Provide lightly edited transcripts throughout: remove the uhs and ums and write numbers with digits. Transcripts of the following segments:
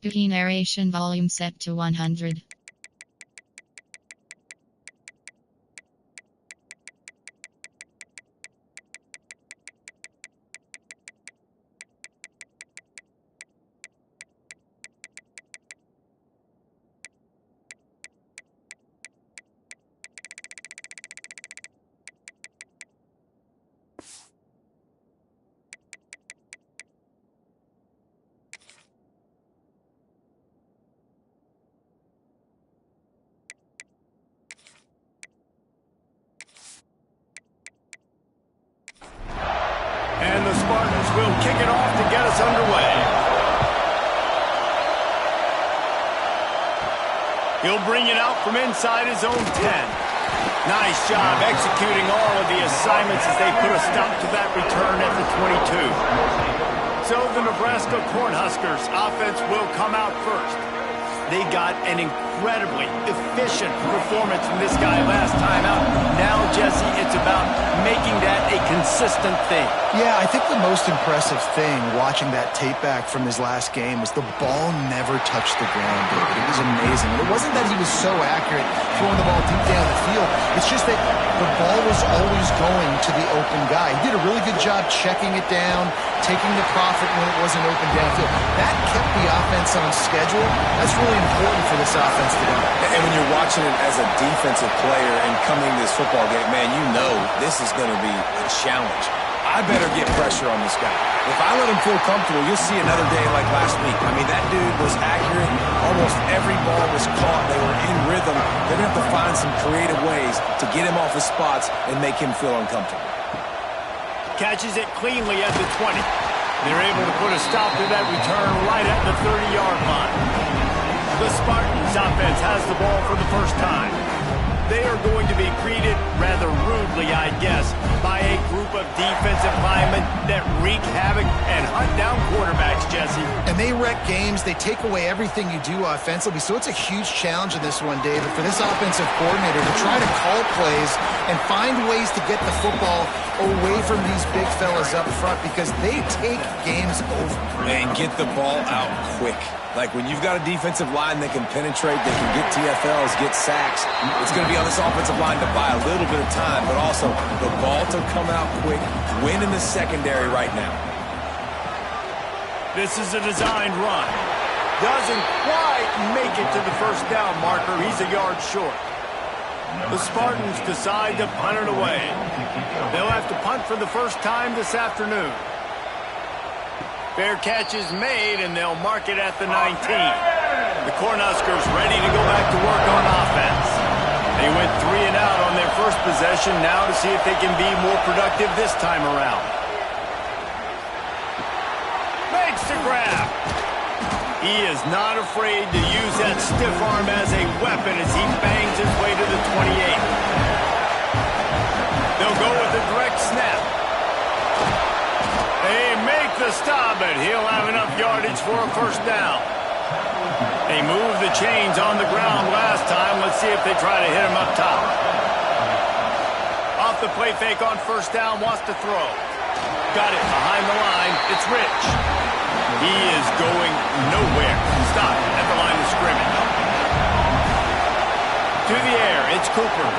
Key narration volume set to 100. And the Spartans will kick it off to get us underway. He'll bring it out from inside his own 10. Nice job executing all of the assignments as they put a stop to that return at the 22. So the Nebraska Cornhuskers offense will come out first. They got an incredibly efficient performance from this guy last time out. Now, Jesse, it's about making that a consistent thing. Yeah, I think the most impressive thing watching that tape back from his last game was the ball never touched the ground, David. It was amazing. And it wasn't that he was so accurate throwing the ball deep down the field. It's just that the ball was always going to the open guy. He did a really good job checking it down, taking the profit when it wasn't open downfield. That kept the offense on schedule. That's really important for this offense today. And when you're watching it as a defensive player and coming to this football game, man, you know this is going to be a challenge. I better get pressure on this guy. If I let him feel comfortable, you'll see another day like last week. I mean, that dude was accurate. Almost every ball was caught. They were in rhythm. They're going to have to find some creative ways to get him off his spots and make him feel uncomfortable. Catches it cleanly at the 20. They're able to put a stop to that return right at the 30-yard line. The Spartans offense has the ball for the first time. They are going to be greeted rather rudely, I guess, by a group of defensive linemen that wreak havoc and hunt down quarterbacks, Jesse. And they wreck games. They take away everything you do offensively. So it's a huge challenge in this one, David, for this offensive coordinator to try to call plays and find ways to get the football away from these big fellas up front because they take games over. And get the ball out quick. Like when you've got a defensive line that can penetrate, they can get TFLs, get sacks, it's going to be on this offensive line to buy a little bit of time, but also the ball to come out quick, win in the secondary right now. This is a designed run. Doesn't quite make it to the first down marker. He's a yard short. The Spartans decide to punt it away. They'll have to punt for the first time this afternoon. Fair catch is made, and they'll mark it at the 19. The Cornhuskers ready to go back to work on offense. They went 3 and out on their first possession, now to see if they can be more productive this time around. Makes the grab. He is not afraid to use that stiff arm as a weapon as he bangs his way to the 28. They'll go with a direct snap. They make the stop, but he'll have enough yardage for a first down. They moved the chains on the ground last time. Let's see if they try to hit him up top. Off the play fake on first down, wants to throw. Got it behind the line. It's Rich. He is going nowhere. Stop at the line of scrimmage. To the air, it's Cooper.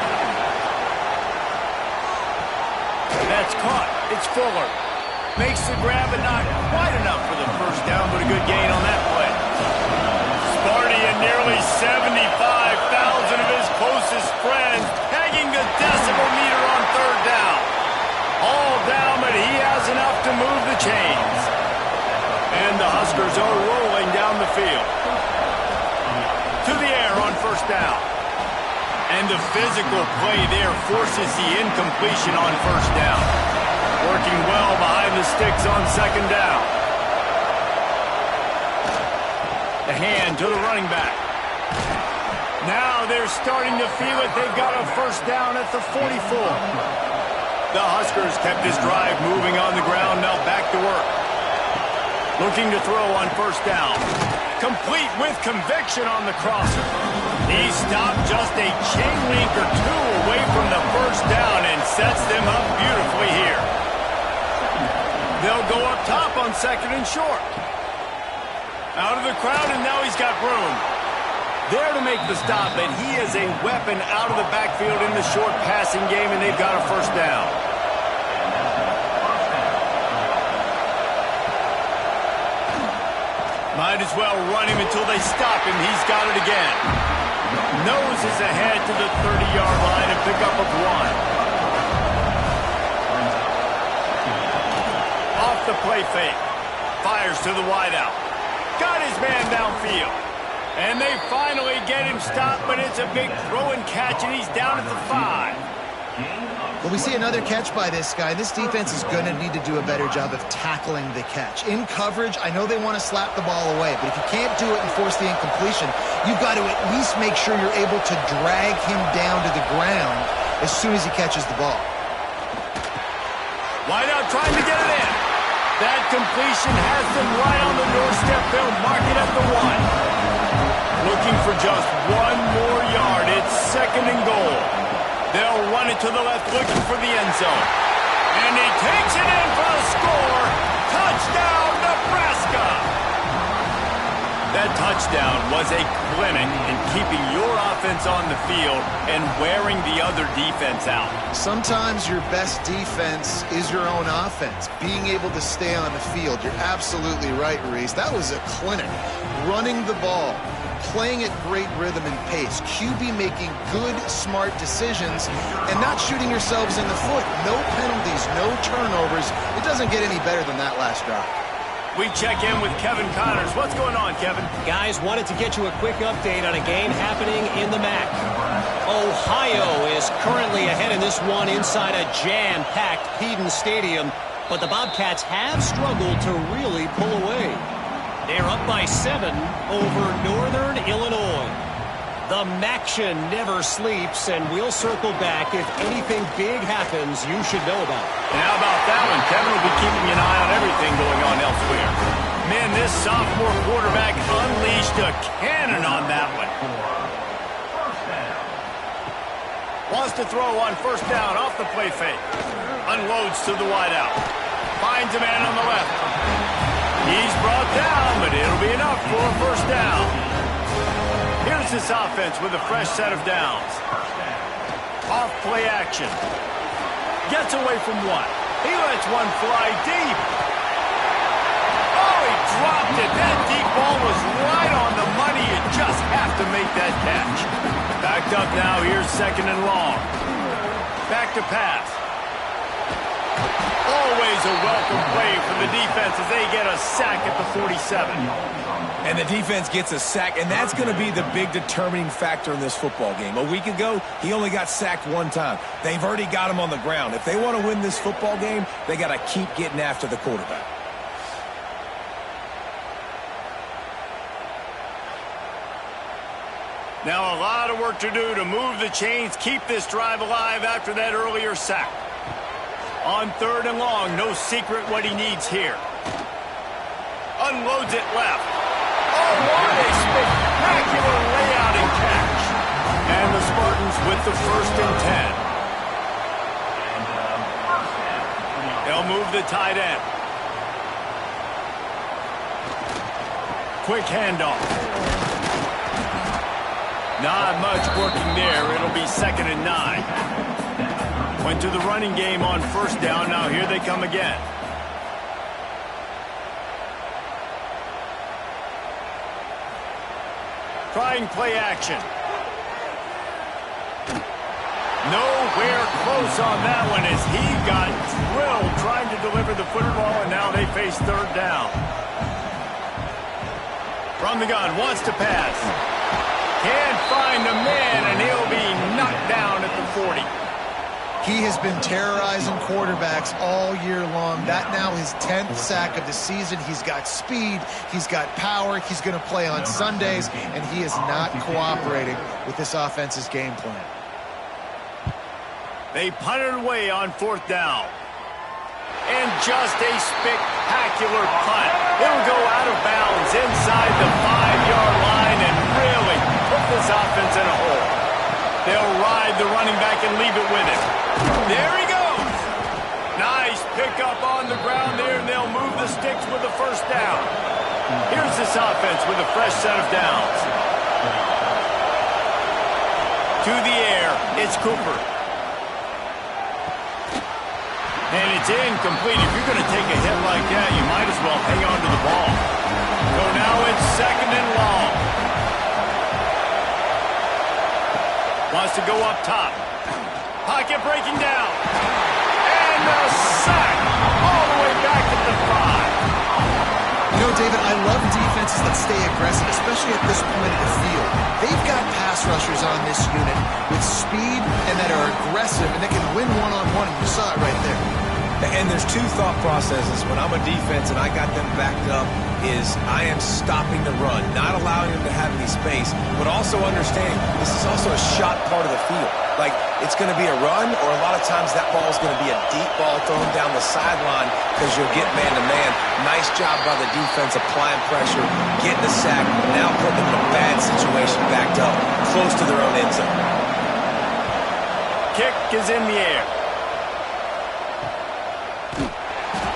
That's caught. It's Fuller. Makes the grab, but not quite enough for the first down, but a good gain on that play. Sparty and nearly 75,000 of his closest friends pegging the decibel meter on third down. All down, but he has enough to move the chains. And the Huskers are rolling down the field. To the air on first down. And the physical play there forces the incompletion on first down. Working well behind the sticks on second down. The hand to the running back. Now they're starting to feel it. They've got a first down at the 44. The Huskers kept this drive moving on the ground. Now back to work. Looking to throw on first down. Complete with conviction on the crosser. He stopped just a chain link or two away from the first down and sets them up beautifully here. They'll go up top on second and short. Out of the crowd, and now he's got room. There to make the stop, and he is a weapon out of the backfield in the short passing game, and they've got a first down. Might as well run him until they stop him. He's got it again. Noses ahead to the 30-yard line and pick up of 1. Off the play fake. Fires to the wideout. Got his man downfield. And they finally get him stopped, but it's a big throw and catch, and he's down at the 5. Well, we see another catch by this guy. This defense is going to need to do a better job of tackling the catch. In coverage, I know they want to slap the ball away, but if you can't do it and force the incompletion, you've got to at least make sure you're able to drag him down to the ground as soon as he catches the ball. Wideout trying to get it in. That completion has them right on the doorstep. They'll mark it at the 1. Looking for just 1 more yard. It's 2nd and goal. They'll run it to the left, looking for the end zone. And he takes it in for a score. Touchdown, Nebraska! That touchdown was a clinic in keeping your offense on the field and wearing the other defense out. Sometimes your best defense is your own offense, being able to stay on the field. You're absolutely right, Reese. That was a clinic. Running the ball, playing at great rhythm and pace, QB making good, smart decisions, and not shooting yourselves in the foot. No penalties, no turnovers. It doesn't get any better than that last drive. We check in with Kevin Connors. What's going on, Kevin? Guys, wanted to get you a quick update on a game happening in the MAC. Ohio is currently ahead in this one inside a jam-packed Peden Stadium, but the Bobcats have struggled to really pull away. They're up by 7 over Northern Illinois. The MACtion never sleeps, and we'll circle back if anything big happens you should know about. And how about that one? Kevin will be keeping an eye on everything going on elsewhere. Man, this sophomore quarterback unleashed a cannon on that one. Wants to throw on first down off the play fake. Unloads to the wideout. Finds a man on the left. He's brought down, but it'll be enough for a first down. Here's this offense with a fresh set of downs. Off play action. Gets away from one. He lets one fly deep. Oh, he dropped it. That deep ball was right on the money. You just have to make that catch. Backed up now. Here's 2nd and long. Back to pass. Always a welcome play for the defense as they get a sack at the 47. And the defense gets a sack, and that's going to be the big determining factor in this football game. A week ago, he only got sacked 1 time. They've already got him on the ground. If they want to win this football game, they got to keep getting after the quarterback. Now a lot of work to do to move the chains, keep this drive alive after that earlier sack. On 3rd and long, no secret what he needs here. Unloads it left. Oh, what a spectacular layout and catch. And the Spartans with the 1st and 10. They'll move the tight end. Quick handoff. Not much working there. It'll be 2nd and 9. Went to the running game on first down. Now here they come again. Trying play action. Nowhere close on that one as he got drilled trying to deliver the football, and now they face 3rd down. From the gun, wants to pass. Can't find the man, and he'll be knocked down at the 40. He has been terrorizing quarterbacks all year long. That now his 10th sack of the season. He's got speed. He's got power. He's going to play on Sundays, and he is not cooperating with this offense's game plan. They punt it away on 4th down. And just a spectacular punt. It'll go out of bounds inside the 5-yard line and really put this offense in a hole. They'll ride the running back and leave it with him. There he goes. Nice pickup on the ground there, and they'll move the sticks with the first down. Here's this offense with a fresh set of downs. To the air, it's Cooper. And it's incomplete. If you're going to take a hit like that, you might as well hang on to the ball. So now it's 2nd and long. Wants to go up top. Pocket breaking down. And a sack all the way back at the 5. You know, David, I love defenses that stay aggressive, especially at this point of the field. They've got pass rushers on this unit with speed and that are aggressive and that can win one-on-one, and you saw it right there. And there's two thought processes. When I'm a defense and I got them backed up, is I am stopping the run, not allowing them to have any space, but also understanding this is also a shot part of the field. Like, it's going to be a run, or a lot of times that ball is going to be a deep ball thrown down the sideline because you'll get man-to-man. Nice job by the defense applying pressure, getting the sack, now putting them in a bad situation backed up, close to their own end zone. Kick is in the air.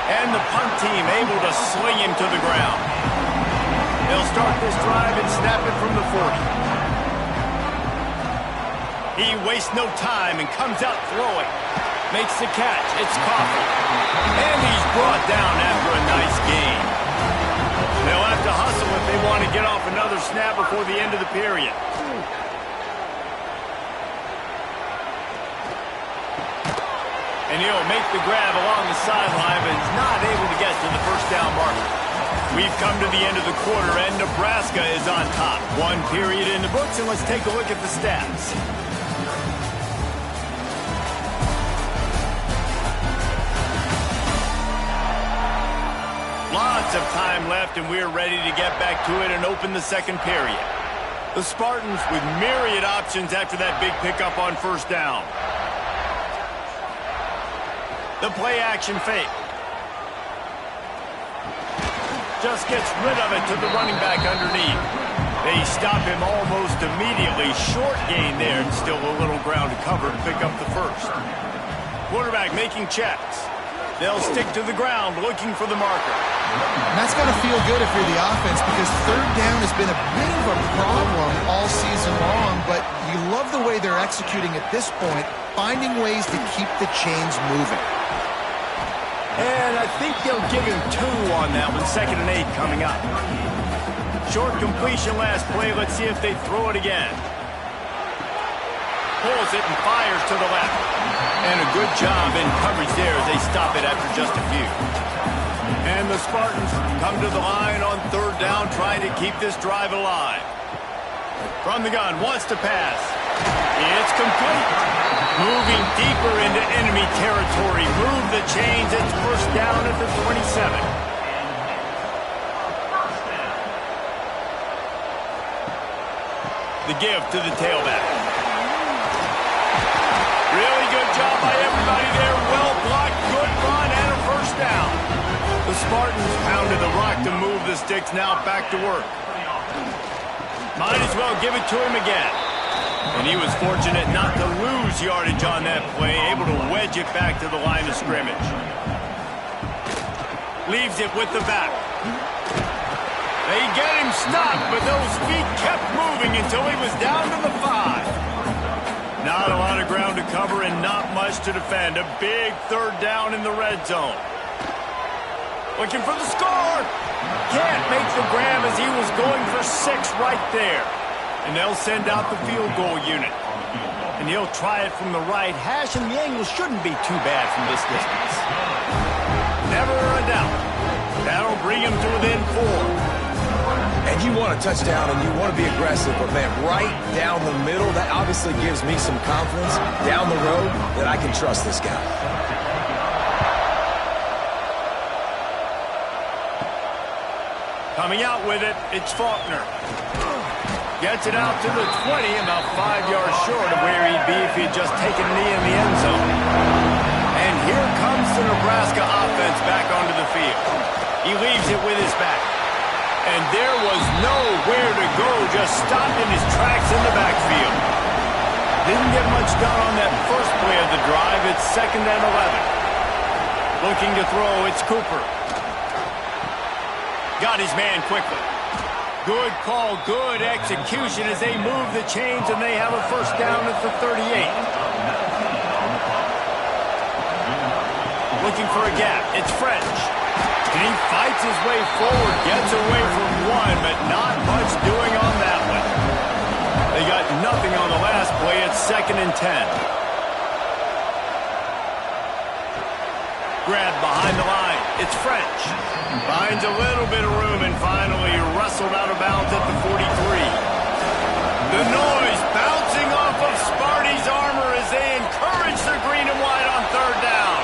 And the punt team able to sling him to the ground. They'll start this drive and snap it from the 40. He wastes no time and comes out throwing. Makes the catch. It's Coffey. And he's brought down after a nice gain. They'll have to hustle if they want to get off another snap before the end of the period. And he'll make the grab along the sideline, but is not able to get to the first down marker. We've come to the end of the quarter, and Nebraska is on top. 1 period in the books, and let's take a look at the stats. Lots of time left, and we're ready to get back to it and open the second period. The Spartans with myriad options after that big pickup on first down. The play action fake. Just gets rid of it to the running back underneath. They stop him almost immediately. Short gain there, and still a little ground to cover to pick up the first. Quarterback making checks. They'll stick to the ground looking for the marker. And that's got to feel good if you're the offense, because third down has been a bit of a problem all season long, but you love the way they're executing at this point, finding ways to keep the chains moving. And I think they'll give him 2 on that one. 2nd and 8 coming up. Short completion last play. Let's see if they throw it again. Pulls it and fires to the left. And a good job in coverage there as they stop it after just a few. And the Spartans come to the line on third down, trying to keep this drive alive. From the gun, wants to pass. It's complete. Moving deeper into enemy territory. Move the chains. It's first down at the 27. The give to the tailback. Really good job by everybody there. Well blocked, good run, and a first down. The Spartans pounded the rock to move the sticks. Now back to work. Might as well give it to him again. And he was fortunate not to lose yardage on that play, able to wedge it back to the line of scrimmage. Leaves it with the back. They get him stopped, but those feet kept moving until he was down to the 5. Not a lot of ground to cover and not much to defend. A big third down in the red zone. Looking for the score. Can't make the grab as he was going for 6 right there. And they'll send out the field goal unit. And he'll try it from the right hash, and the angle shouldn't be too bad from this distance. Never a doubt. That'll bring him to within 4. And you want a touchdown and you want to be aggressive, but man, right down the middle, that obviously gives me some confidence down the road that I can trust this guy. Coming out with it, it's Faulkner. Gets it out to the 20, about 5 yards short of where he'd be if he'd just taken a knee in the end zone. And here comes the Nebraska offense back onto the field. He leaves it with his back. And there was nowhere to go, just stopped in his tracks in the backfield. Didn't get much done on that first play of the drive. It's 2nd and 11. Looking to throw, it's Cooper. Got his man quickly. Good call, good execution as they move the chains, and they have a first down at the 38. Looking for a gap. It's French. And he fights his way forward, gets away from one, but not much doing on that one. They got nothing on the last play. It's 2nd and 10. Grab behind the line. It's French. Finds a little bit of room and finally wrestled out of bounds at the 43. The noise bouncing off of Sparty's armor as they encourage the green and white on 3rd down.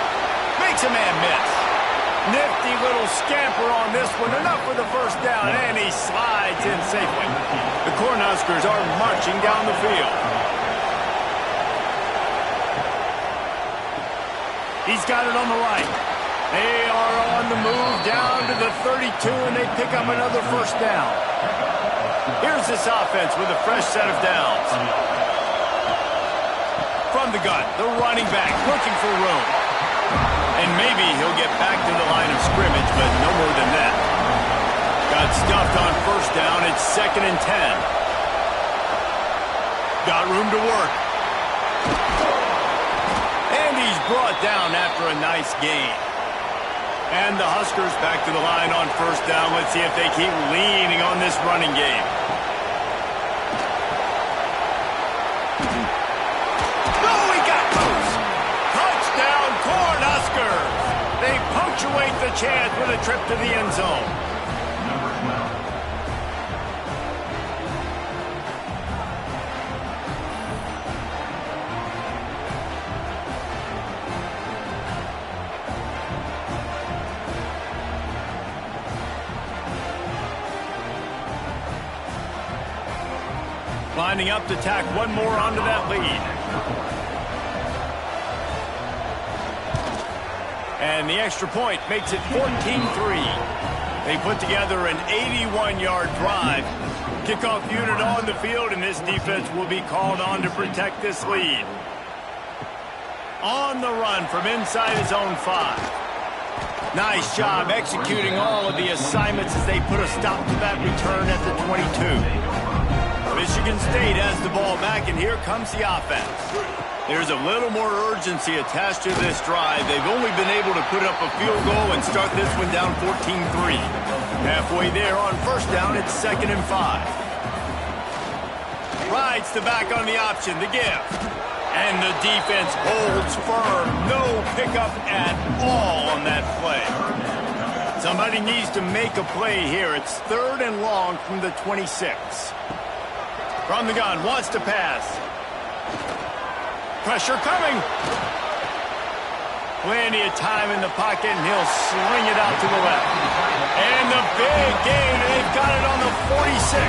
Makes a man miss. Nifty little scamper on this one. Enough for the first down, and he slides in safely. The Cornhuskers are marching down the field. He's got it on the right. They are on the move down to the 32, and they pick up another first down. Here's this offense with a fresh set of downs. From the gun, the running back looking for room. And maybe he'll get back to the line of scrimmage, but no more than that. Got stuffed on first down. It's 2nd and 10. Got room to work. And he's brought down after a nice gain. And the Huskers back to the line on first down. Let's see if they keep leaning on this running game. They punctuate the chance with a trip to the end zone. Lining up to tack one more onto that lead. And the extra point makes it 14-3. They put together an 81-yard drive. Kickoff unit on the field, and this defense will be called on to protect this lead. On the run from inside his own 5. Nice job executing all of the assignments as they put a stop to that return at the 22. Michigan State has the ball back, and here comes the offense. There's a little more urgency attached to this drive. They've only been able to put up a field goal and start this one down 14-3. Halfway there on first down, it's 2nd and 5. Rides the back on the option, the give. And the defense holds firm. No pickup at all on that play. Somebody needs to make a play here. It's 3rd and long from the 26. From the gun, wants to pass. Pressure coming. Plenty of time in the pocket, and he'll sling it out to the left. And the big gain, and they've got it on the 46.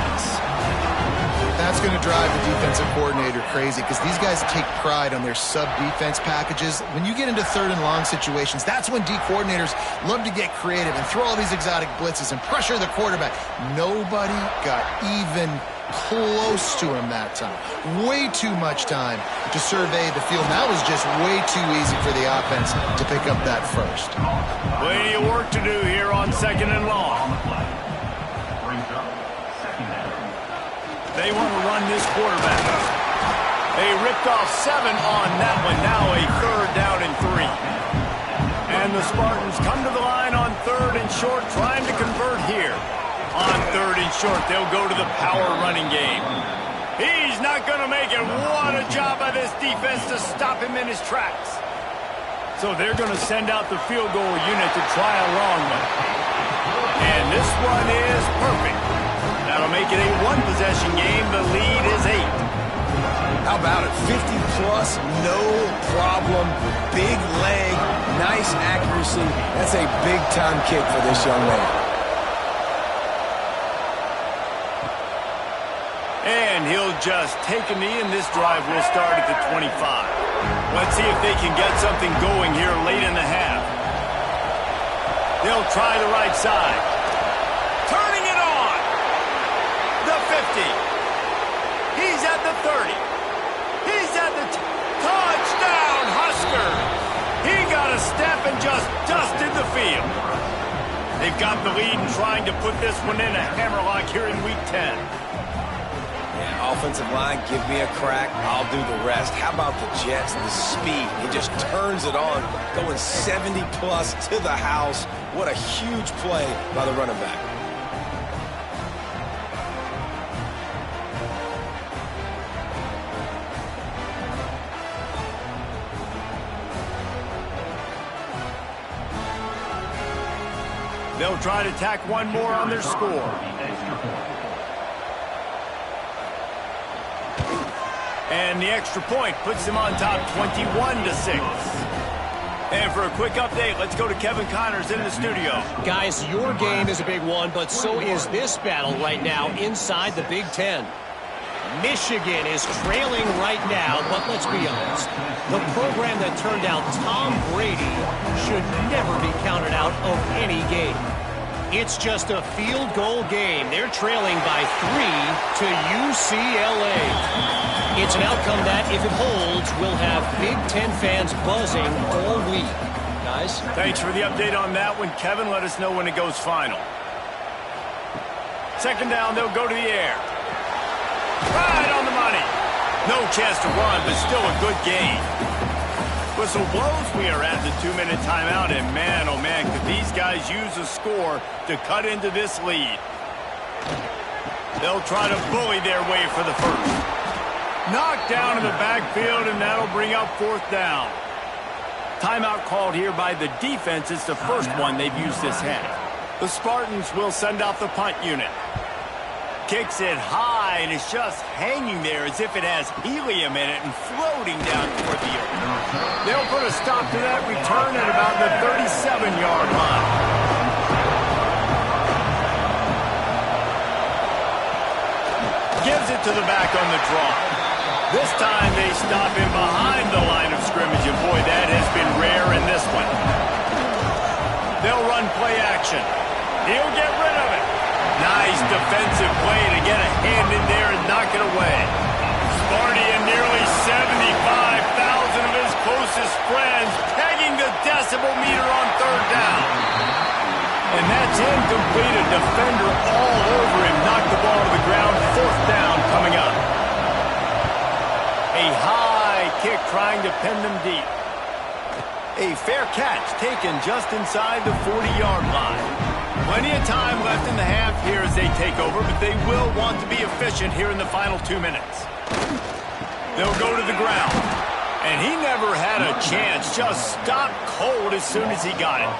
That's going to drive the defensive coordinator crazy because these guys take pride on their sub-defense packages. When you get into 3rd and long situations, that's when D coordinators love to get creative and throw all these exotic blitzes and pressure the quarterback. Nobody got even close to him that time. Way too much time to survey the field. That was just way too easy for the offense to pick up that first. Plenty of work to do here on 2nd and long. They want to run this quarterback. They ripped off 7 on that one. Now a 3rd down and 3. And the Spartans come to the line on 3rd and short, trying to convert here. On 3rd and short, they'll go to the power running game. He's not going to make it. What a job by this defense to stop him in his tracks. So they're going to send out the field goal unit to try a long one. And this one is perfect. That'll make it a 1-possession game. The lead is 8. How about it? 50-plus, no problem. Big leg, nice accuracy. That's a big-time kick for this young man. And he'll just take a knee, and this drive will start at the 25. Let's see if they can get something going here late in the half. They'll try the right side. Turning it on. The 50. He's at the 30. He's at the touchdown, Husker. He got a step and just dusted the field. They've got the lead and trying to put this one in a hammerlock here in Week 10. Yeah, offensive line, give me a crack. I'll do the rest. How about the Jets, the speed? He just turns it on, going 70-plus to the house. What a huge play by the running back. They'll try to tack one more on their score. And the extra point puts them on top 21-6. And for a quick update, let's go to Kevin Connors in the studio. Guys, your game is a big one, but so is this battle right now inside the Big Ten. Michigan is trailing right now, but let's be honest. The program that turned out Tom Brady should never be counted out of any game. It's just a field goal game. They're trailing by 3 to UCLA. It's an outcome that, if it holds, will have Big Ten fans buzzing all week. Guys? Thanks for the update on that one, Kevin. Let us know when it goes final. Second down, they'll go to the air. Right on the money. No chance to run, but still a good game. Whistle blows. We are at the 2-minute timeout, and man, oh man, could these guys use a score to cut into this lead. They'll try to bully their way for the first. Knocked down in the backfield, and that'll bring up fourth down. Timeout called here by the defense. It's the first one they've used this half. The Spartans will send out the punt unit. Kicks it high, and it's just hanging there as if it has helium in it and floating down toward the earth. They'll put a stop to that return at about the 37-yard line. Gives it to the back on the draw. This time they stop him behind the line of scrimmage, and boy, that has been rare in this one. They'll run play action. He'll get rid of it. Nice defensive play to get a hand in there and knock it away. Sparty and nearly 75,000 of his closest friends pegging the decibel meter on third down. And that's incomplete. A defender all over him. Knocked the ball to the ground. Fourth down coming up. A high kick trying to pin them deep. A fair catch taken just inside the 40-yard line. Plenty of time left in the half here as they take over, but they will want to be efficient here in the final 2 minutes. They'll go to the ground. And he never had a chance. Just stopped cold as soon as he got it.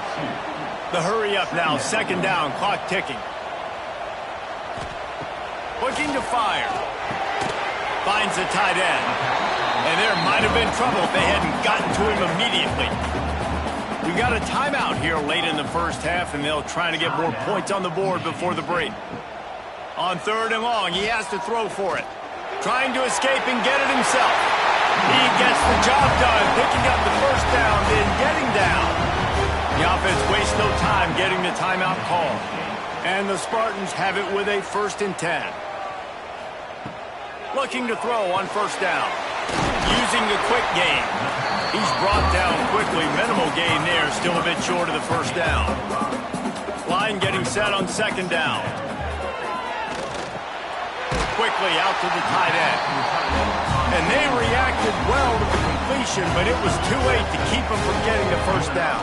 The hurry up now. Second down. Clock ticking. Looking to fire. Finds the tight end. And there might have been trouble if they hadn't gotten to him immediately. We've got a timeout here late in the first half, and they'll try to get more points on the board before the break. On third and long, he has to throw for it. Trying to escape and get it himself. He gets the job done, picking up the first down, then getting down. The offense wastes no time getting the timeout call. And the Spartans have it with a 1st and 10. Looking to throw on first down. Using the quick game. He's brought down quickly. Minimal gain there. Still a bit short of the first down. Line getting set on second down. Quickly out to the tight end. And they reacted well to the completion, but it was too late to keep him from getting the first down.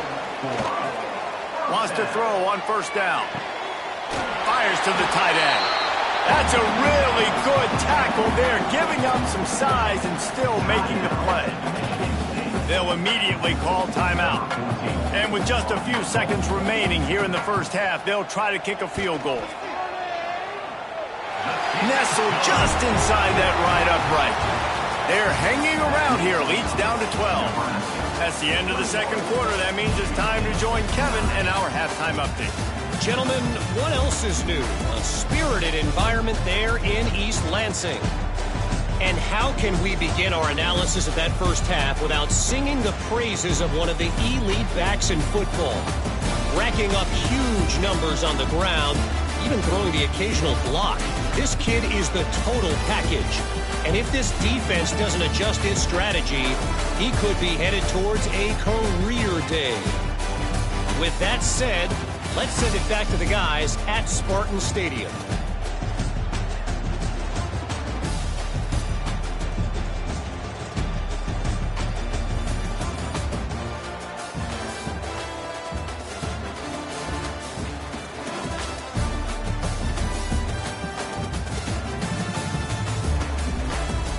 Wants to throw on first down. Fires to the tight end. That's a really good tackle there, giving up some size and still making the play. They'll immediately call timeout. And with just a few seconds remaining here in the first half, they'll try to kick a field goal. Nestled just inside that right upright. They're hanging around here. Leads down to 12. That's the end of the second quarter. That means it's time to join Kevin and our halftime update. Gentlemen, what else is new? A spirited environment there in East Lansing. And how can we begin our analysis of that first half without singing the praises of one of the elite backs in football? Racking up huge numbers on the ground, even throwing the occasional block. This kid is the total package. And if this defense doesn't adjust its strategy, he could be headed towards a career day. With that said, Let's send it back to the guys at Spartan Stadium.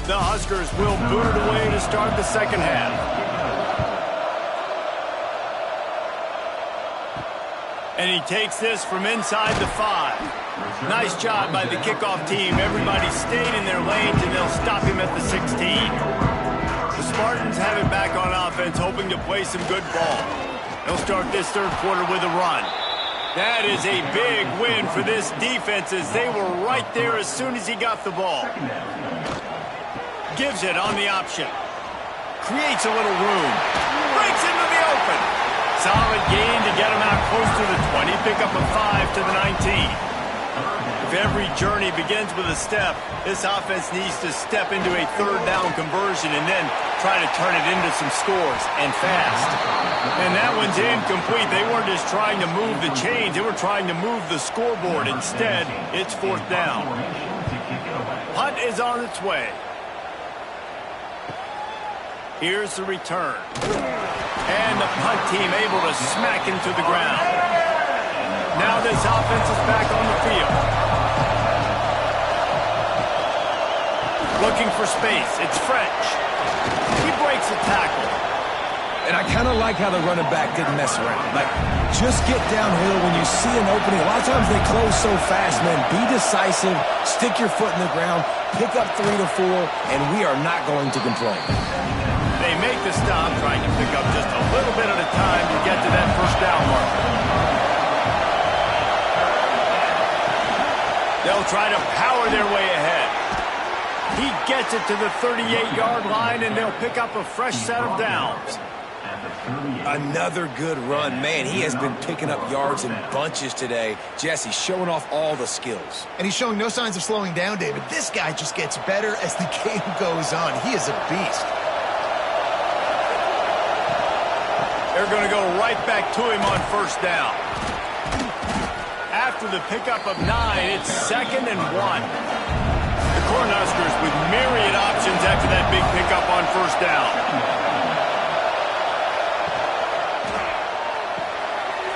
The Huskers will boot it away to start the second half. And he takes this from inside the 5. Nice job by the kickoff team. Everybody stayed in their lanes, and they'll stop him at the 16. The Spartans have it back on offense, hoping to play some good ball. They'll start this third quarter with a run. That is a big win for this defense, as they were right there as soon as he got the ball. Gives it on the option. Creates a little room. Breaks into the open. Solid gain to get him out close to the 20. Pick up a 5 to the 19. If every journey begins with a step, this offense needs to step into a third down conversion and then try to turn it into some scores, and fast. And that one's incomplete. They weren't just trying to move the chains. They were trying to move the scoreboard. Instead, it's fourth down. Punt is on its way. Here's the return. And the punt team able to smack him to the ground. Now this offense is back on the field. Looking for space. It's French. He breaks a tackle. And I kind of like how the running back didn't mess around. Like, just get downhill when you see an opening. A lot of times they close so fast, man. Be decisive. Stick your foot in the ground. Pick up 3 to 4, and we are not going to complain. They make the stop, trying to pick up just a little bit at a time to get to that first down marker. They'll try to power their way ahead. He gets it to the 38-yard line, and they'll pick up a fresh set of downs. Another good run. Man, he has been picking up yards in bunches today. Jesse showing off all the skills. And he's showing no signs of slowing down, David. This guy just gets better as the game goes on. He is a beast. They're going to go right back to him on first down. After the pickup of 9, it's 2nd and 1. The Cornhuskers with myriad options after that big pickup on first down.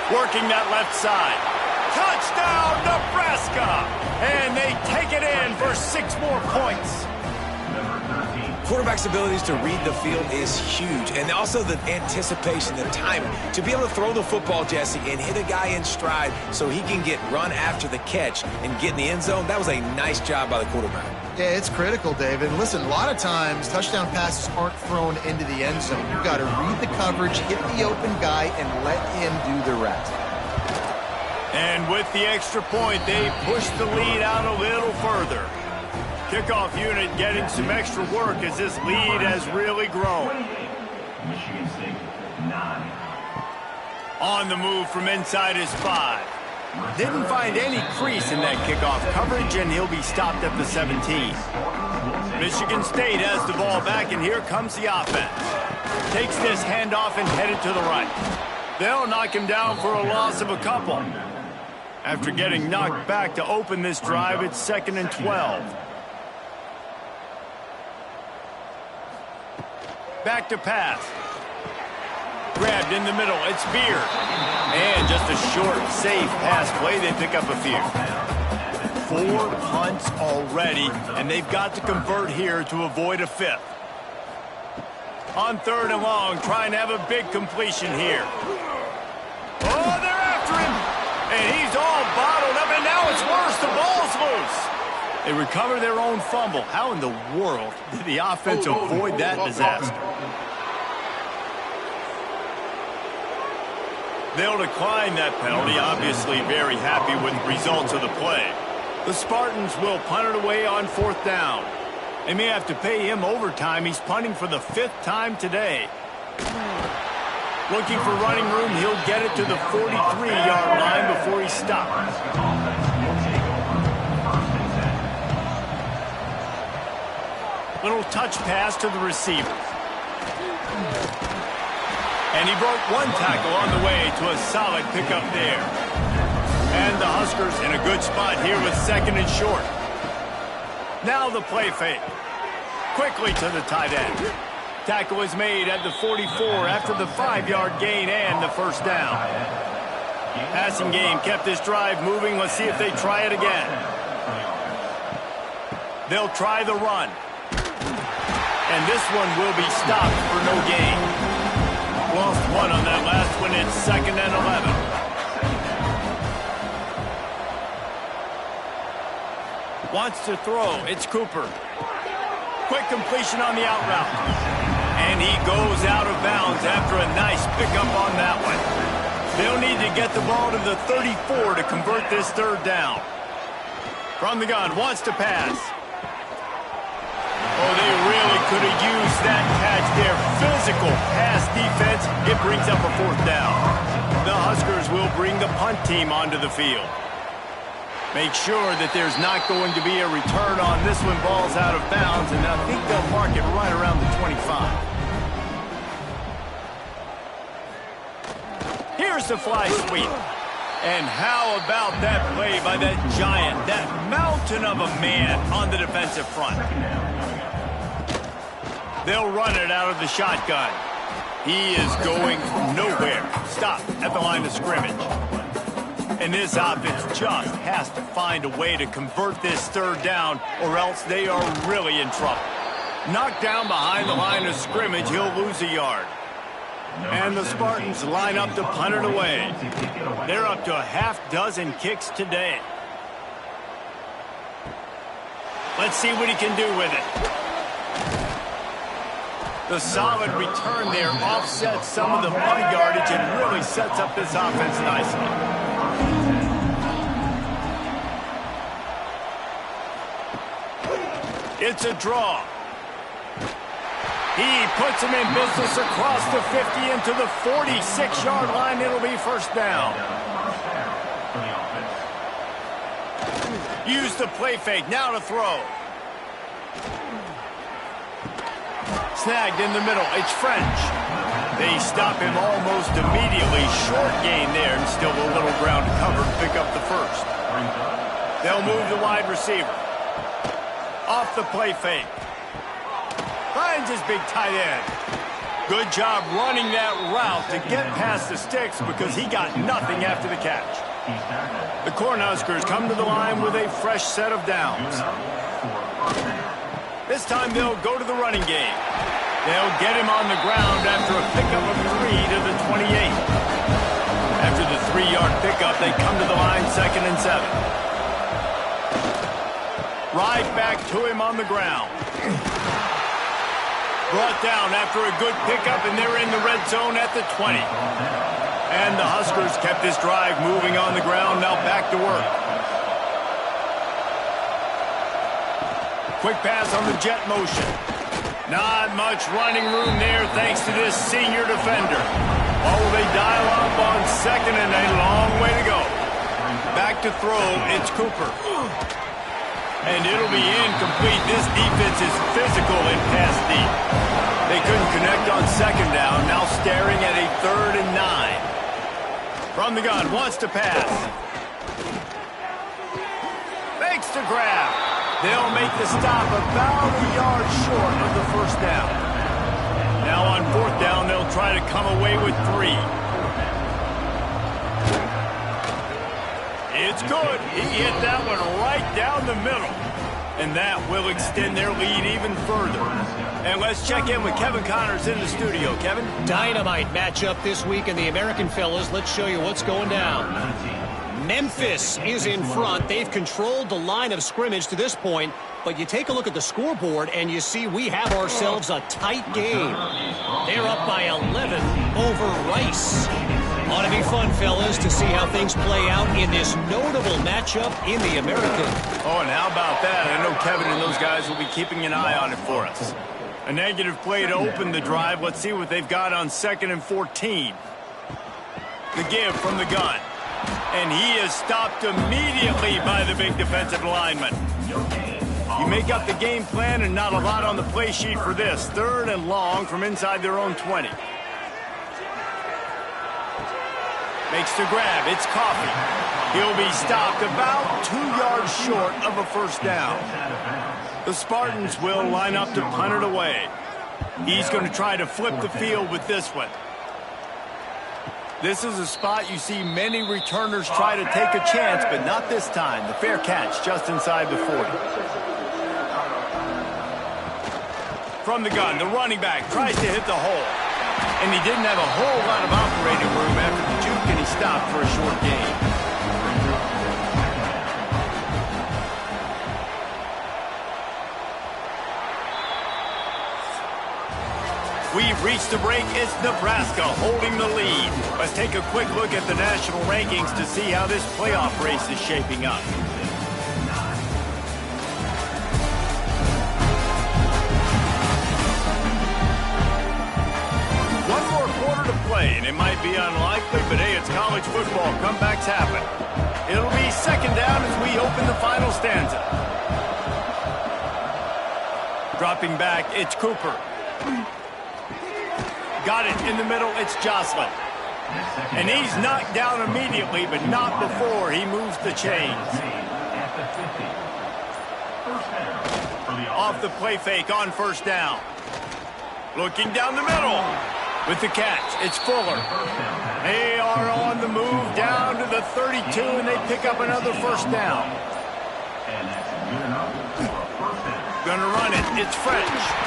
Working that left side. Touchdown, Nebraska! And they take it in for 6 more points. Quarterback's abilities to read the field is huge, and also the anticipation, the timing. To be able to throw the football, Jesse, and hit a guy in stride so he can get run after the catch and get in the end zone, that was a nice job by the quarterback. Yeah, it's critical, David. And listen, a lot of times touchdown passes aren't thrown into the end zone. You've got to read the coverage, hit the open guy, and let him do the rest. And with the extra point, they push the lead out a little further. Kickoff unit getting some extra work as this lead has really grown. On the move from inside his 5. Didn't find any crease in that kickoff coverage, and he'll be stopped at the 17. Michigan State has the ball back, and here comes the offense. Takes this handoff and headed to the right. They'll knock him down for a loss of a couple. After getting knocked back to open this drive, it's 2nd and 12. Back to pass. Grabbed in the middle. It's Beard. And just a short, safe pass play. They pick up a few. 4 punts already, and they've got to convert here to avoid a 5th. On 3rd and long, trying to have a big completion here. Oh, they're after him. And he's all bottled up, and now it's worse. The ball's loose. They recover their own fumble. How in the world did the offense avoid that disaster? They'll decline that penalty, obviously very happy with the results of the play. The Spartans will punt it away on 4th down. They may have to pay him overtime. He's punting for the 5th time today. Looking for running room, he'll get it to the 43-yard line before he stops. Little touch pass to the receiver. And he broke one tackle on the way to a solid pickup there. And the Huskers in a good spot here with second and short. Now the play fake. Quickly to the tight end. Tackle is made at the 44 after the 5-yard gain and the first down. Passing game kept this drive moving. Let's see if they try it again. They'll try the run. And this one will be stopped for no gain. Lost one on that last one. It's second and 11. Wants to throw. It's Cooper. Quick completion on the out route. And he goes out of bounds after a nice pickup on that one. They'll need to get the ball to the 34 to convert this third down. From the gun, wants to pass. Oh, they really could have used that catch there. Physical pass defense. It brings up a fourth down. The Huskers will bring the punt team onto the field. Make sure that there's not going to be a return on this one. Ball's out of bounds, and I think they'll mark it right around the 25. Here's the fly sweep. And how about that play by that giant, that mountain of a man on the defensive front? They'll run it out of the shotgun. He is going nowhere. Stop at the line of scrimmage. And this offense just has to find a way to convert this third down, or else they are really in trouble. Knocked down behind the line of scrimmage, he'll lose a yard. And the Spartans line up to punt it away. They're up to a half-dozen kicks today. Let's see what he can do with it. The solid return there offsets some of the punt yardage and really sets up this offense nicely. It's a draw. He puts him in business across the 50 into the 46-yard line. It'll be first down. Use the play fake. Now to throw. Snagged in the middle. It's French. They stop him almost immediately. Short gain there, and still a little ground to cover to pick up the first. They'll move the wide receiver. Off the play fake. Finds his big tight end. Good job running that route to get past the sticks because he got nothing after the catch. The Cornhuskers come to the line with a fresh set of downs. This time they'll go to the running game. They'll get him on the ground after a pickup of 3 to the 28. After the 3-yard pickup, they come to the line 2nd and 7. Right back to him on the ground. Brought down after a good pickup, and they're in the red zone at the 20. And the Huskers kept this drive moving on the ground, now back to work. Quick pass on the jet motion. Not much running room there thanks to this senior defender. Oh, they dial up on second and a long way to go. Back to throw, it's Cooper. And it'll be incomplete. This defense is physical and pass deep. They couldn't connect on second down, now staring at a 3rd and 9. From the gun, wants to pass. Fakes to grab. They'll make the stop about a yard short of the first down. Now on 4th down, they'll try to come away with 3. It's good. He hit that one right down the middle. And that will extend their lead even further. And let's check in with Kevin Connors in the studio. Kevin? Dynamite matchup this week in the American, fellas. Let's show you what's going down. Memphis is in front. They've controlled the line of scrimmage to this point. But you take a look at the scoreboard, and you see we have ourselves a tight game. They're up by 11 over Rice. Ought to be fun, fellas, to see how things play out in this notable matchup in the American. Oh, and how about that? I know Kevin and those guys will be keeping an eye on it for us. A negative play to open the drive. Let's see what they've got on 2nd and 14. The give from the gun. And he is stopped immediately by the big defensive lineman. You make up the game plan and not a lot on the play sheet for this. 3rd and long from inside their own 20. Makes the grab. It's Coffee. He'll be stopped about 2 yards short of a first down. The Spartans will line up to punt it away. He's going to try to flip the field with this one. This is a spot you see many returners try to take a chance, but not this time. The fair catch just inside the 40. From the gun, the running back tries to hit the hole. And he didn't have a whole lot of operating room after the juke, and he stopped for a short gain. We've reached the break. It's Nebraska holding the lead. Let's take a quick look at the national rankings to see how this playoff race is shaping up. One more quarter to play, and it might be unlikely, but hey, it's college football. Comebacks happen. It'll be second down as we open the final stanza. Dropping back, it's Cooper. Got it in the middle, it's Jocelyn. And he's knocked down immediately, but not before he moves the chains. Off the play fake on first down. Looking down the middle. With the catch, it's Fuller. They are on the move down to the 32, and they pick up another first down. Gonna run it, it's French.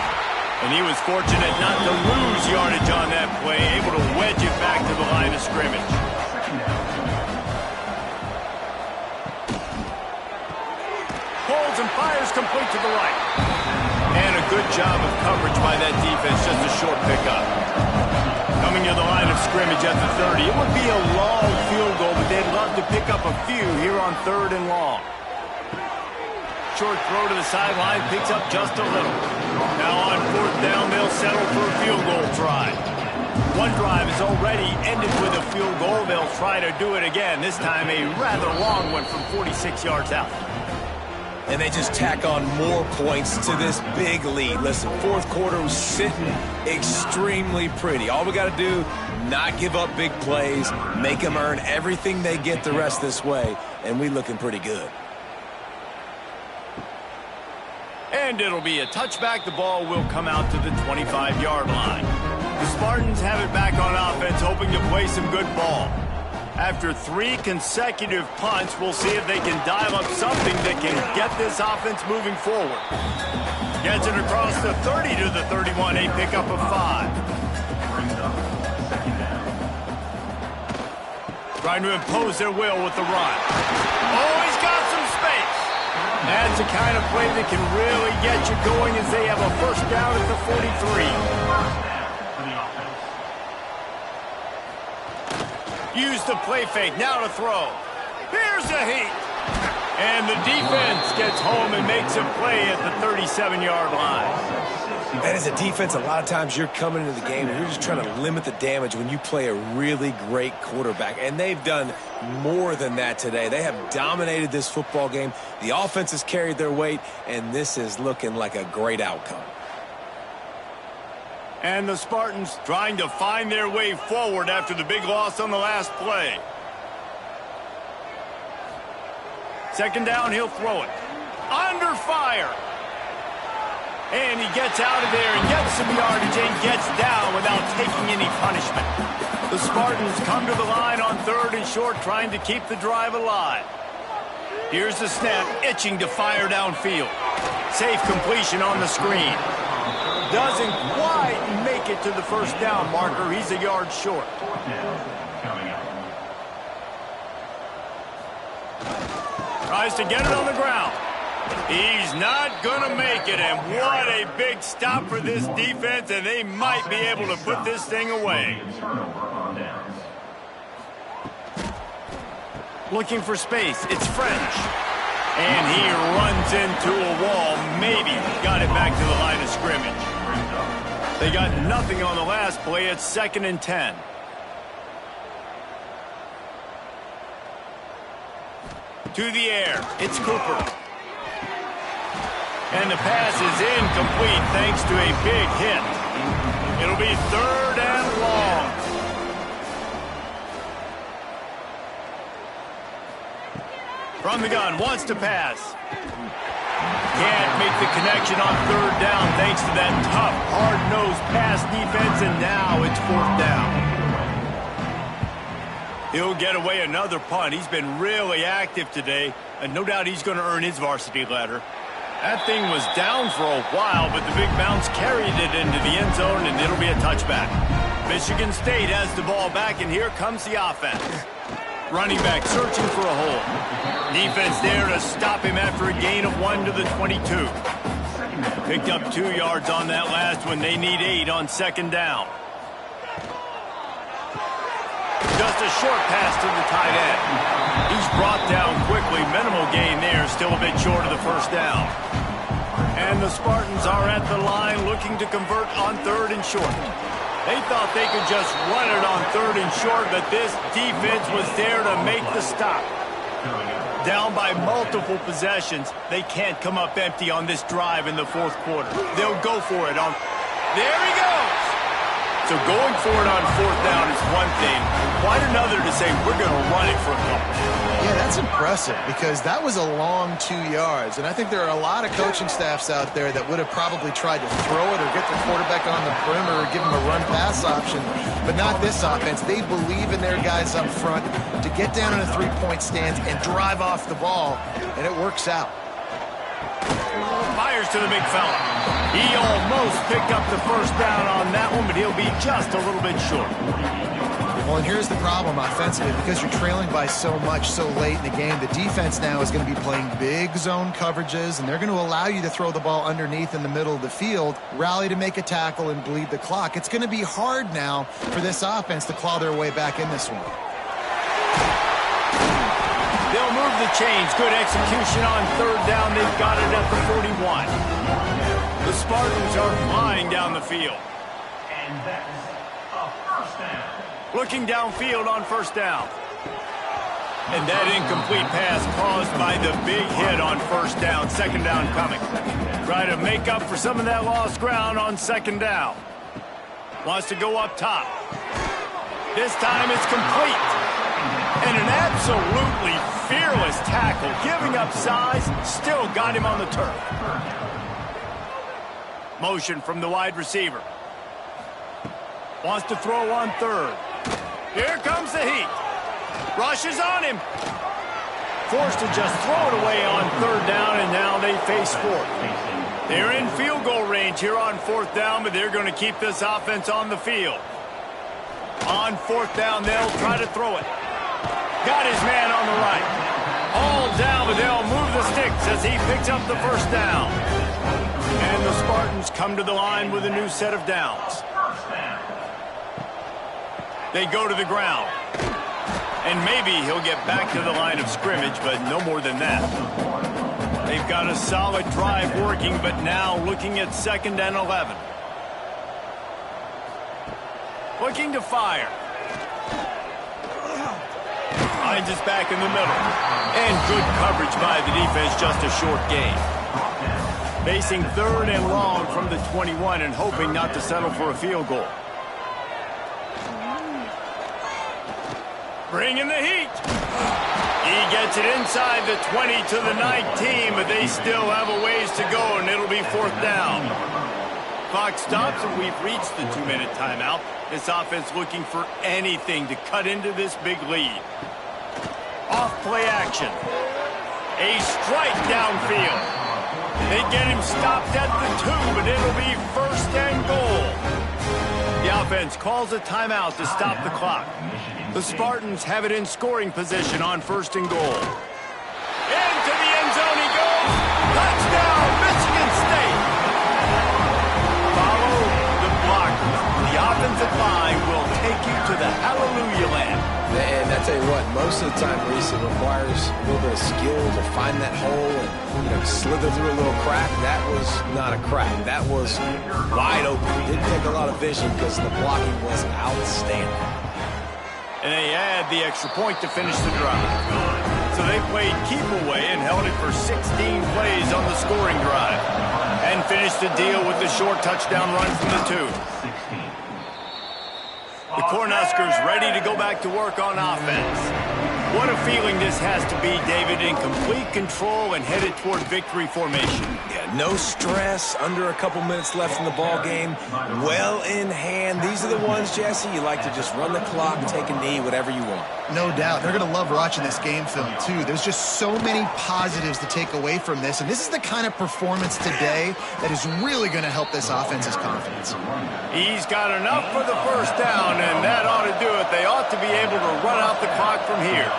And he was fortunate not to lose yardage on that play, able to wedge it back to the line of scrimmage. Pulls and fires complete to the right. And a good job of coverage by that defense, just a short pickup. Coming to the line of scrimmage at the 30. It would be a long field goal, but they'd love to pick up a few here on 3rd and long. Short throw to the sideline, picks up just a little. Now on 4th down, they'll settle for a field goal try. One drive has already ended with a field goal. They'll try to do it again, this time a rather long one from 46 yards out. And they just tack on more points to this big lead. Listen, 4th quarter was sitting extremely pretty. All we got to do, not give up big plays, make them earn everything they get the rest this way, and we looking pretty good. And it'll be a touchback. The ball will come out to the 25-yard line. The Spartans have it back on offense, hoping to play some good ball. After 3 consecutive punts, we'll see if they can dial up something that can get this offense moving forward. Gets it across the 30 to the 31, a pickup of 5. Trying to impose their will with the run. Oh, he's got some space. That's the kind of play that can really get you going as they have a first down at the 43. Use the play fake, now to throw. Here's the heat. And the defense gets home and makes a play at the 37-yard line. And as a defense, a lot of times you're coming into the game and you're just trying to limit the damage when you play a really great quarterback. And they've done more than that today. They have dominated this football game. The offense has carried their weight, and this is looking like a great outcome. And the Spartans trying to find their way forward after the big loss on the last play. Second down, he'll throw it. Under fire. And he gets out of there and gets some yardage and gets down without taking any punishment. The Spartans come to the line on 3rd and short, trying to keep the drive alive. Here's the snap, itching to fire downfield. Safe completion on the screen. Doesn't quite make it to the first down marker. He's a yard short. Tries to get it on the ground. He's not going to make it, and what a big stop for this defense, and they might be able to put this thing away. Looking for space, it's French. And he runs into a wall, maybe got it back to the line of scrimmage. They got nothing on the last play. It's 2nd and 10. To the air, it's Cooper. And the pass is incomplete thanks to a big hit. It'll be 3rd and long. From the gun, wants to pass. Can't make the connection on third down thanks to that tough, hard-nosed pass defense, and now it's fourth down. He'll get away another punt. He's been really active today, and no doubt he's going to earn his varsity letter. That thing was down for a while, but the big bounce carried it into the end zone, and it'll be a touchback. Michigan State has the ball back, and here comes the offense. Running back searching for a hole. Defense there to stop him after a gain of 1 to the 22. Picked up 2 yards on that last one. They need 8 on second down. Just a short pass to the tight end. He's brought down quickly. Minimal gain there. Still a bit short of the first down. And the Spartans are at the line looking to convert on third and short. They thought they could just run it on third and short, but this defense was there to make the stop. Down by multiple possessions, they can't come up empty on this drive in the fourth quarter. They'll go for it on... There he goes! So going for it on fourth down is one thing. Quite another to say, we're going to run it for a couple. Yeah, that's impressive because that was a long 2 yards. And I think there are a lot of coaching staffs out there that would have probably tried to throw it or get the quarterback on the perimeter or give him a run-pass option. But not this offense. They believe in their guys up front to get down in a three-point stance and drive off the ball, and it works out. Fires to the big fella. He almost picked up the first down on that one, but he'll be just a little bit short. Well, and here's the problem offensively. Because you're trailing by so much so late in the game, the defense now is going to be playing big zone coverages, and they're going to allow you to throw the ball underneath in the middle of the field, rally to make a tackle, and bleed the clock. It's going to be hard now for this offense to claw their way back in this one. They'll move the chains. Good execution on third down. They've got it at the 41. The Spartans are flying down the field. And that's a first down. Looking downfield on first down. And that incomplete pass caused by the big hit on first down. Second down coming. Try to make up for some of that lost ground on second down. Wants to go up top. This time it's complete. And an absolutely fearless tackle, giving up size, still got him on the turf. Motion from the wide receiver. Wants to throw on third. Here comes the heat. Rushes on him. Forced to just throw it away on third down, and now they face fourth. They're in field goal range here on fourth down, but they're going to keep this offense on the field. On fourth down, they'll try to throw it. Got his man on the right. All down, but they'll move the sticks as he picks up the first down. And the Spartans come to the line with a new set of downs. They go to the ground. And maybe he'll get back to the line of scrimmage, but no more than that. They've got a solid drive working, but now looking at 2nd and 11. Looking to fire. Finds us back in the middle. And good coverage by the defense, just a short gain. Facing 3rd and long from the 21 and hoping not to settle for a field goal. Bringing the heat. He gets it inside the 20 to the 19, but they still have a ways to go, and it'll be 4th down. Clock stops, and we've reached the 2-minute timeout. This offense looking for anything to cut into this big lead. Off play action. A strike downfield. They get him stopped at the 2, but it'll be 1st and goal. The offense calls a timeout to stop the clock. The Spartans have it in scoring position on 1st and goal. Into the end zone he goes. Touchdown, Michigan State. Follow the block. The offensive line will take you to the hallelujah land. And I tell you what, most of the time, Reese, it requires a little bit of skill to find that hole and, slither through a little crack. That was not a crack. That was wide open. Didn't take a lot of vision because the blocking was outstanding. And they add the extra point to finish the drive. So they played keep away and held it for 16 plays on the scoring drive. And finished the deal with the short touchdown run from the 2. The Cornhuskers ready to go back to work on offense. What a feeling this has to be, David, in complete control and headed toward victory formation. Yeah, no stress, under a couple minutes left in the ball game, well in hand. These are the ones, Jesse, you like to just run the clock, take a knee, whatever you want. No doubt. They're going to love watching this game film, too. There's just so many positives to take away from this, and this is the kind of performance today that is really going to help this offense's confidence. He's got enough for the first down, and that ought to do it. They ought to be able to run out the clock from here.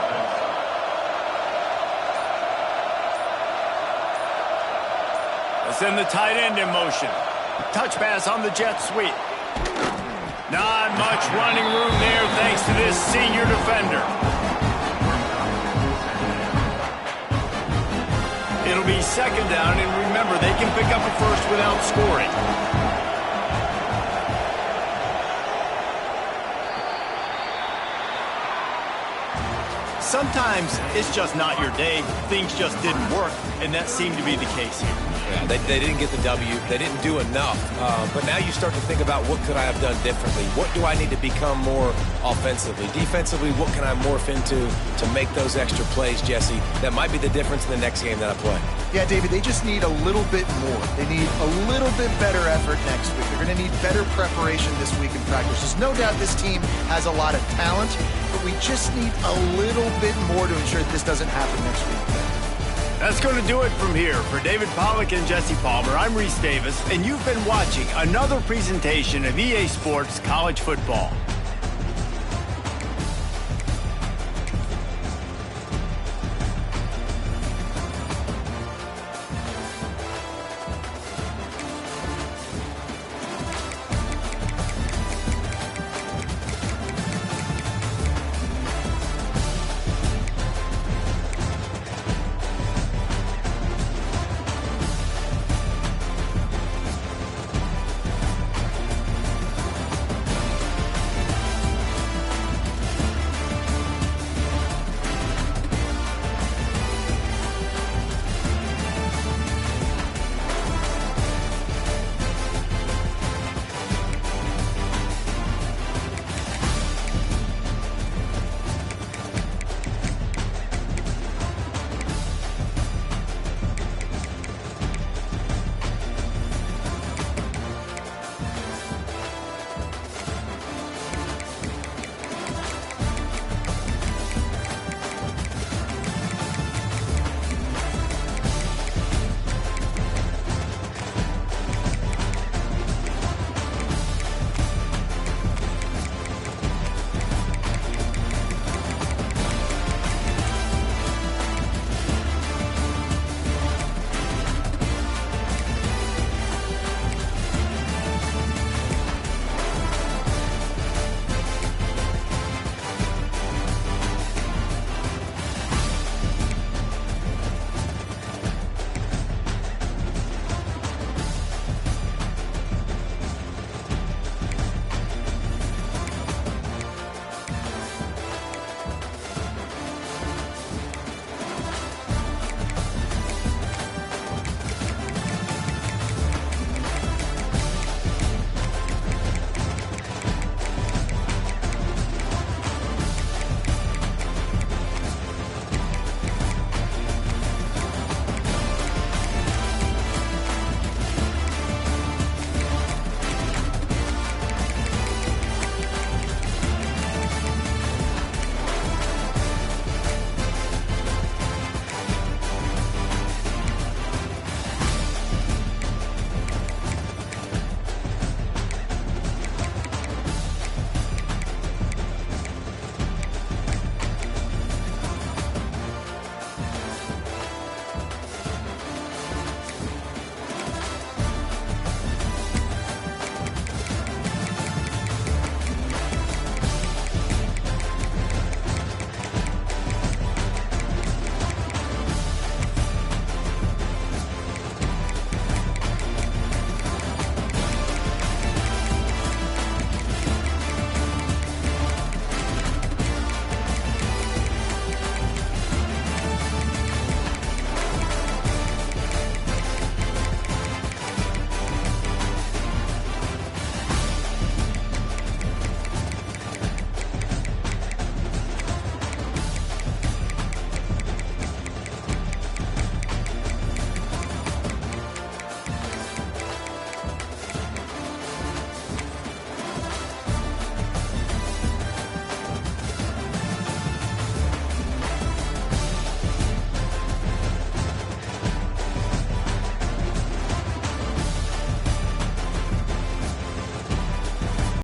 Send the tight end in motion. Touch pass on the jet sweep. Not much running room there thanks to this senior defender. It'll be second down, and remember, they can pick up a first without scoring. Sometimes it's just not your day. Things just didn't work, and that seemed to be the case here. Yeah, they didn't get the W. They didn't do enough. But now you start to think about what could I have done differently? What do I need to become more offensively? Defensively, what can I morph into to make those extra plays, Jesse? That might be the difference in the next game that I play. Yeah, David, they just need a little bit more. They need a little bit better effort next week. They're going to need better preparation this week in practice. There's no doubt this team has a lot of talent, but we just need a little bit more to ensure that this doesn't happen next week. That's going to do it from here. For David Pollack and Jesse Palmer, I'm Reese Davis, and you've been watching another presentation of EA Sports College Football.